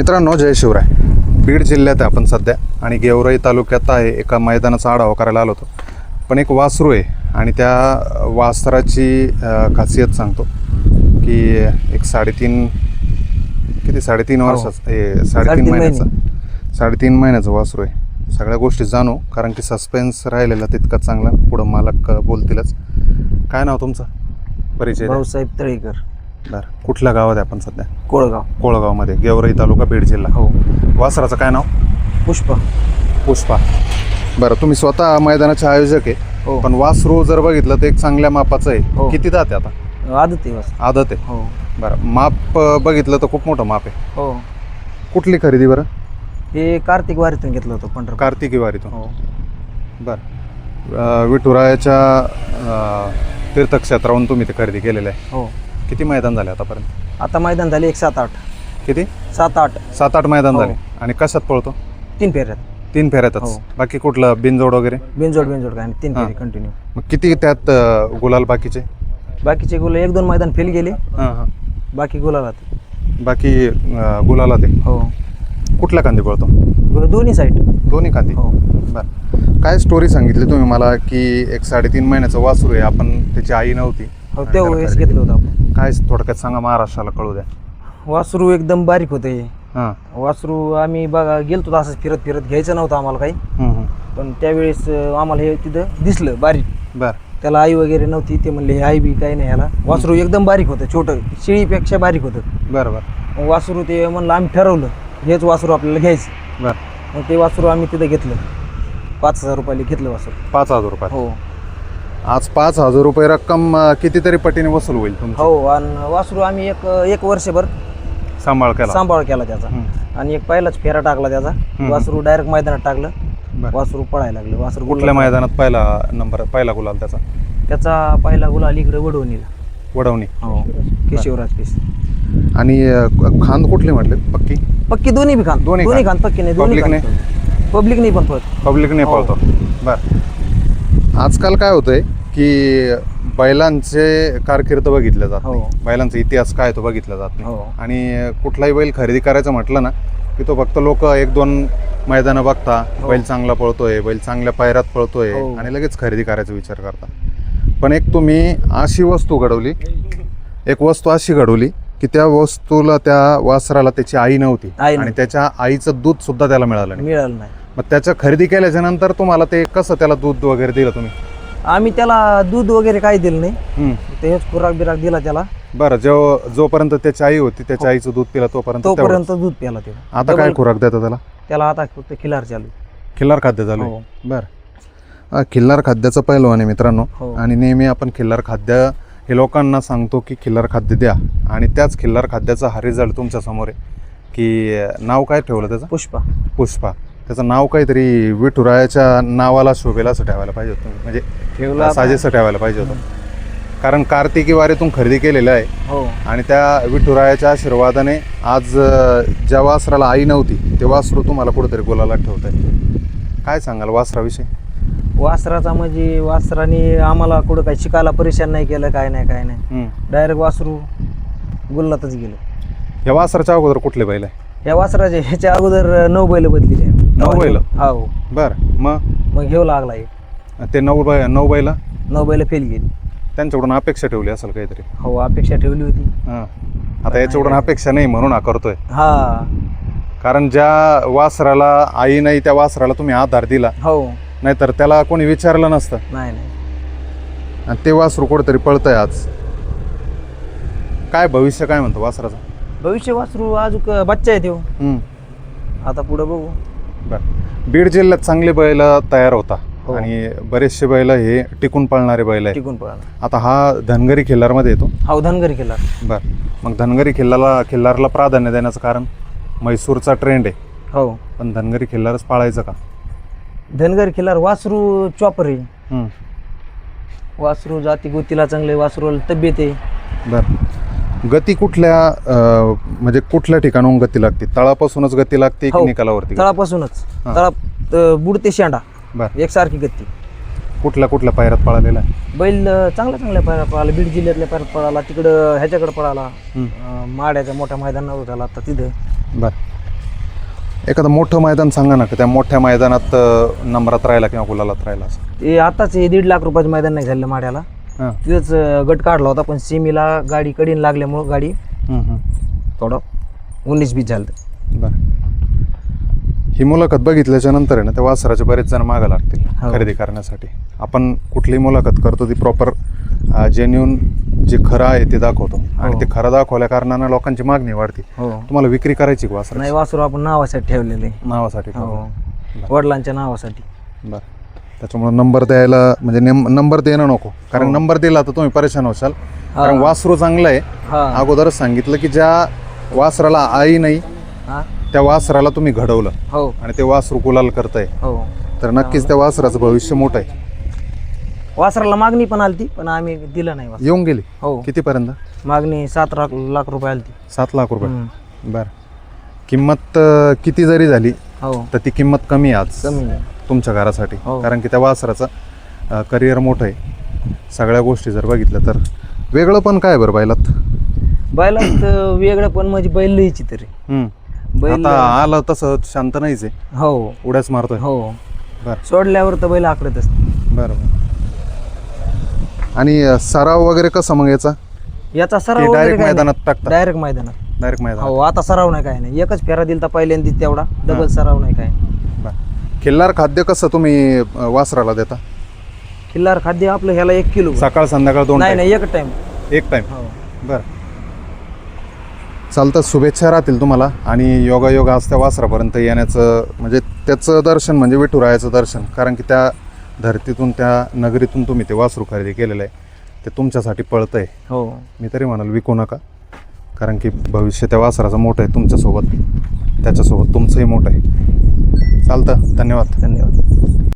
मित्रांनो, जय शिवराय. बीड जिल्ह्यात आहे आपण सध्या आणि गेवराई तालुक्यात आहे. एका मैदानाचा आढावा करायला आलो होतो. पण एक वासरू आहे आणि त्या वासराची खासियत सांगतो की एक साडेतीन वर्षाचं, 3.5 महिन्याचं वासरू आहे. सगळ्या गोष्टी जाणू, कारण की सस्पेन्स राहिलेला तितका चांगला. पुढं मालक बोलतीलच. काय नाव तुमचं? परिचय? भाऊसाहेब तळेकर. बरं, कुठल्या गावात आहे आपण सध्या? कोळगावमध्ये, गेवराई तालुका, बीड जिल्हा. हो. वासराचं काय नाव? पुष्पा. बरं, तुम्ही स्वतः मैदानाचे आयोजक आहे. हो. पण वासरू जर बघितलं तर एक चांगल्या मापाचं आहे. हो. किती दात आहे आता? आदत आहे. हो. बरं, माप बघितलं तर खूप मोठं माप आहे. हो. कुठली खरेदी बरं? हे कार्तिक वारीतून घेतलं होतं पंढरपूर. कार्तिकी वारीतून. हो. बरं, विठुरायाच्या तीर्थक्षेत्रावरून तुम्ही ते खरेदी केलेलं आहे. हो. किती मैदान झाले आतापर्यंत? आता मैदान झाले 7-8. किती? 7-8 मैदान हो. झाले. आणि कशात पळतो? 3 फेऱ्यात. 3 फेऱ्यातच. हो. बाकी कुठलं बिनजोड वगैरे? बिनजोड काय नाही, 3 फेरी कंटिन्यू. मग किती त्यात गुलाल बाकीचे? बाकीचे गुल 1-2 मैदान फेल गेले. हां. बाकी गुलाला. बाकी गुलाला ते. हो. कुठल्या कांदी पळतो? दोन्ही साईड. दोन्ही कांदी. हो. बरं, काय स्टोरी सांगितली तुम्ही मला की एक 3.5 महिन्याचं वासरू आहे, आपण त्याची आई नव्हती? हो, त्यावेळेस घेतलं होतं आपण. काय थोडक्यात सांगा, महाराष्ट्राला कळू द्या. वासरू एकदम बारीक होते. हां. वासरू आम्ही बघा गेलतो असंच फिरत घ्यायचं नव्हतं आम्हाला काही. पण त्यावेळेस आम्हाला हे तिथं दिसलं बारीक. बरं. त्याला आई वगैरे नव्हती. ते म्हणले हे आई बी काही नाही ह्याला. वासरू एकदम बारीक होतं, छोटं शिळीपेक्षा बारीक होतं. बरं. मग वासरू ते म्हणलं, आम्ही ठरवलं हेच वासरू आपल्याला घ्यायचं. बरं. मग ते वासरू आम्ही तिथं घेतलं. 5,000 रुपयाला घेतलं वासरू. 5,000 रुपये? हो. आज 5,000 रुपये रक्कम कितीतरी पटीने वसूल होईल तुमची. हो. आणि वासरू आम्ही एक वर्षभर सांभाळ केला त्याचा. आणि एक पहिलाच फेरा टाकला त्याचा. वासरू डायरेक्ट मैदानात टाकलं. वासरू पळायला लागलं. वासरू कुठल्या मैदानात पहिला गुलाल त्याचा पहिला गुलाल इकडे वडवणी. हो. केशवराज पीस. आणि खांद कुठली म्हटले? पक्की दोन्ही बी खान. दोन्ही खान पक्की नाही. पब्लिक नाही पण पळत. पब्लिकने पळतो. बरं, आजकाल काय होतंय की बैलांचे कारकीर्द बघितलं जात नाही. बैलांचा इतिहास काय तो बघितला जात नाही. आणि कुठलाही बैल खरेदी करायचं म्हटलं ना की तो फक्त लोक 1-2 मैदानं बघता, बैल चांगला पळतोय, बैल चांगल्या पायऱ्यात पळतोय आणि लगेच खरेदी करायचा विचार करता. पण एक तुम्ही अशी वस्तू घडवली की त्या वस्तूला, त्या वासराला त्याची आई नव्हती आणि त्याच्या आईचं दूध सुद्धा त्याला मिळालं नाही. मग त्याच्या खरेदी केल्याच्या नंतर तुम्हाला ते कसं त्याला दूध वगैरे दिलं तुम्ही? आम्ही त्याला दूध वगैरे काही दिलं नाही. तेच खुराक बिराक दिला त्याला. बरं, जोपर्यंत त्याची आई होती त्याच्या आईचं दूध पिला तोपर्यंत दूध प्याला ते. आता काय खुराक देता त्याला? आता फक्त खिल्लार खाद्य चालू. बरं, खिल्लार खाद्याचं पहिलवान आहे मित्रांनो. आणि नेहमी आपण खिल्लार खाद्य हे लोकांना सांगतो की खिल्लार खाद्य द्या. आणि त्याच खिल्लार खाद्याचा हा रिझल्ट तुमच्या समोर आहे. की नाव काय ठेवलं त्याचं? पुष्पा. त्याचं नाव काहीतरी विठुरायाच्या नावाला शोभेल असं ठेवायला पाहिजे होतं, म्हणजे साजेसं ठेवायला पाहिजे होतं. कारण कार्तिकी वारीतून खरेदी केलेलं आहे. आणि त्या विठुरायाच्या आशीर्वादाने आज ज्या वासराला आई नव्हती ते वासरू तुम्हाला कुठेतरी गुलाला ठेवत आहे. काय सांगाल वासराविषयी? वासराचा म्हणजे वासराने आम्हाला कुठं काही शिकायला परेशान नाही केलं. काय नाही. डायरेक्ट वासरू गुल्लातच गेलं. या वासराच्या अगोदर कुठले बैल आहे? या वासराचे ह्याच्या अगोदर 9 बैल बदलेली आहे. 9 बैल? हो. बरं. मग घेऊ लागला ते 9 बैल फेल गेली. त्यांच्याकडून अपेक्षा ठेवली असेल काहीतरी? हो, अपेक्षा ठेवली होती. आता याच्याकडून अपेक्षा नाही म्हणून करतोय. कारण ज्या वासराला आई नाही त्या वासराला तुम्ही आधार दिला. हो. नाहीतर त्याला कोणी विचारलं नसतं. नाही. आणि ते वासरू कुठेतरी पळतंय आज. काय भविष्य काय म्हणतो वासराचं? भविष्य वासरू अजून बच्चा आहे तो. आता पुढे बघू. बरं, बीड जिल्ह्यात चांगले बैल तयार होता. आणि बरेचसे बैल हे टिकून पळणारे बैल आहेत. आता हा धनगरी खिल्लारमध्ये येतो. हो, धनगरी खिल्लार. बरं, मग धनगरी खिल्लारला प्राधान्य देण्याचं कारण? म्हैसूरचा ट्रेंड आहे. हो. पण धनगरी खिल्लारच पाळायचं का? धनगरी खिल्लार वासरू चॉपर आहे. वासरू जाती गोतीला चांगले, वासरूला तब्येत आहे. बरं, गती म्हणजे कुठल्या ठिकाणाहून गती लागते? तळापासूनच गती लागते की निकालावरती? तळापासूनच. बुडते शेंडा. बरं, एकसारखी गती. कुठल्या पायऱ्यात पळालेला आहे बैल? चांगल्या पायऱ्यात पळाला. बीड जिल्ह्यातल्या पायऱ्यात पळाला. तिकडं ह्याच्याकडे पळाला, माड्याच्या मोठ्या मैदानावर झाला आता तिथं. बरं, एखादं मोठं मैदान सांगा ना, की त्या मोठ्या मैदानात नंबरात राहिला किंवा गुलालात राहिला असं. ते आताच हे 1.5 लाख रुपयाचं मैदान नाही झालं माड्याला. हां. तिथंच गट काढला होता, पण सेमीला गाडी कडीन लागल्यामुळं गाडी थोडं 19-20 झालं. बरं. ही मुलाखत बघितल्याच्या नंतर आहे ना, त्या वासराचे बरेच जण मागं लागतील हो. खरेदी करण्यासाठी. आपण कुठलीही मुलाखत करतो ती प्रॉपर जेन्युन जे खरं आहे ते दाखवतो आणि हो. ते खरं दाखवल्या कारणानं लोकांची मागणी वाढते. हो. तुम्हाला विक्री करायची का वासराची? नाही, वासरू आपण नावासाठी ठेवलेले. नावासाठी हो, ठेवलं. वडिलांच्या नावासाठी. बरं. त्याच्यामुळे नंबर द्यायला म्हणजे नंबर देणं नको, कारण नंबर दिला तर तुम्ही परेशान होशाल. कारण वासरू चांगलं आहे. हा. अगोदरच सांगितलं की ज्या वासराला आई नाही हा. त्या वासराला तुम्ही घडवलं हो. आणि ते वासरू गुलाल करतंय, हो. तर नक्कीच त्या वासराचं भविष्य मोठं आहे. वासराला मागणी पण आलती, पण आम्ही दिलं नाही वासर. येऊन गेली हो. कितीपर्यंत? मागणी 7 लाख रुपये आलती. 7 लाख रुपये. हम्म. बरं. किंमत किती जरी झाली हो. तर ती किंमत कमी आहे आज कमी आहे. तुमच्या घरासाठी, हो. कारण की त्या वासराचं करिअर मोठं आहे. सगळ्या गोष्टी जर बघितल्या तर वेगळं पण काय बरं बैलात? बैलात वेगळं पण म्हणजे बैल लिहायची तरी. बैल आता आलं तसं शांत नाहीच आहे, हो. उड्याच मारतोय. हो. बरं. सोडल्यावर तर बैल आकडत असते. बरं. आणि सराव वगैरे कसं मग याचा? याचा सराव की वगैरे डायरेक्ट काय मैदानात टाकता? डायरेक्ट मैदानात. डायरेक्ट मैदानात. हो, आता सराव नाही, काय नाही. एकच फेरा दिलता पहिल्यांदा तेवढा, डबल सराव नाही काय. बरं. खिल्लार खाद्य कसं तुम्ही वासराला देता? खिल्लार खाद्य आपलं ह्याला 1 किलो. सकाळ संध्याकाळ 2 नाही नाही, एक टाइम. एक टाइम. हो. बरं. चालतं. शुभेच्छा राहतील तुम्हाला आणि योगायोग आज त्या वासरापर्यंत येण्याचं म्हणजे त्याचं दर्शन म्हणजे विठुरायाचं दर्शन, कारण की त्या धरतीतून त्या नगरीतून तुम्ही ते वासरू खरेदी केलेलं आहे, ते तुमच्यासाठी पळतंय. हो. मी तरी म्हणाल विकू नका, कारण की भविष्य त्या वासराचं मोठं आहे तुमच्यासोबत, त्याच्यासोबत तुमचंही मोठं आहे. चालतं. धन्यवाद. धन्यवाद.